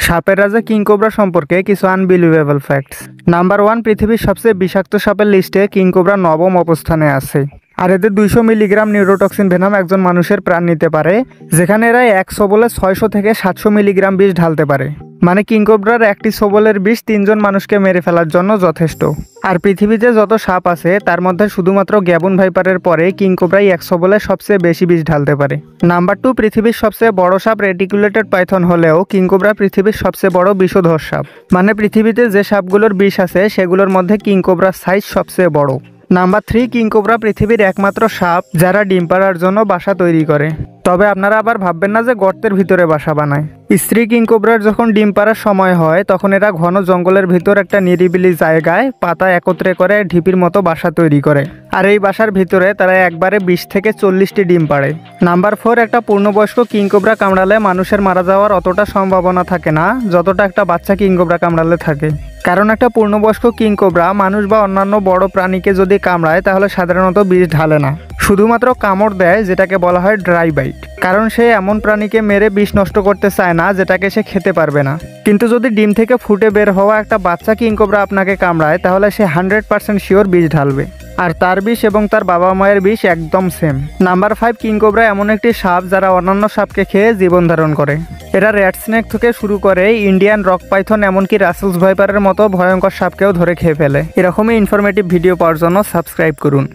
সাপের রাজা কিংকোবরা সম্পর্কে কিছু আনবিলিভেবল ফ্যাক্টস। নাম্বার 1, পৃথিবীর সবচেয়ে বিষাক্ত সাপের লিস্টে কিংকোবরা 9ম অবস্থানে আছে। আর এদের 200 মিলিগ্রাম নিউরোটক্সিন ভেনাম একজন মানুষের প্রাণ নিতে পারে, যেখানে এরা এক সবলে 600 থেকে 700 মিলিগ্রাম বিষ ঢালতে পারে। মানে কিংকোবরার একটি সবলের বিষ 3 জন মানুষকে মেরে ফেলার জন্য যথেষ্ট। আর পৃথিবীতে যত সাপ আছে তার মধ্যে শুধুমাত্র গ্যাবন ভাইপারের পরে কিংকোবরাই এক সবলে সবচেয়ে বেশি বিষ ঢালতে পারে। নাম্বার 2, পৃথিবীর সবচেয়ে বড় সাপ রেটিকুলেটেড পাইথন হলেও কিংকোবরা পৃথিবীর সবচেয়ে বড় বিষধর সাপ। মানে পৃথিবীতে যে সাপগুলোর বিষ আছে সেগুলোর মধ্যে কিংকোবরার সাইজ সবচেয়ে বড়। নাম্বার 3, কিংকোবরা পৃথিবীর একমাত্র সাপ যারা ডিম পাড়ার জন্য বাসা তৈরি করে। তবে আপনারা আবার ভাববেন না যে গর্তের ভিতরে বাসা বানায়। স্ত্রী কিংকোবরার যখন ডিম পাড়ার সময় হয় তখন এরা ঘন জঙ্গলের ভিতর একটা নিরিবিলি জায়গায় পাতা একত্রে করে ঢিপির মতো বাসা তৈরি করে। আর এই বাসার ভিতরে তারা একবারে 20 থেকে 40টি ডিম পাড়ে। নাম্বার 4, একটা পূর্ণবয়স্ক কিংকোবরা কামড়ালে মানুষের মারা যাওয়ার অতটা সম্ভাবনা থাকে না যতটা একটা বাচ্চা কিংকোবরা কামড়ালে থাকে। কারণ একটা পূর্ণবয়স্ক কিংকোবরা মানুষ বা অন্যান্য বড় প্রাণীকে যদি কামড়ায় তাহলে সাধারণত বিষ ঢালে না, শুধুমাত্র কামড় দেয়, যেটাকে বলা হয় ড্রাই বাইট। কারণ সে এমন প্রাণীকে মেরে বিষ নষ্ট করতে চায় না যেটাকে সে খেতে পারবে না। কিন্তু যদি ডিম থেকে ফুটে বের হওয়া একটা বাচ্চা কিংকোবরা আপনাকে কামড়ায় তাহলে সে 100% শিওর বিষ ঢালবে। আর তার বিষ এবং তার বাবা মায়ের বিষ একদম সেম। নাম্বার 5, কিংকোবরা এমন একটি সাপ যারা অন্যান্য সাপকে খেয়ে জীবন ধারণ করে। এরা রেড স্নেক থেকে শুরু করে ইন্ডিয়ান রক পাইথন এমনকি রাসেলস ভাইপারের মতো ভয়ঙ্কর সাপকেও ধরে খেয়ে ফেলে। এরকমই ইনফরমেটিভ ভিডিও পাওয়ার জন্য সাবস্ক্রাইব করুন।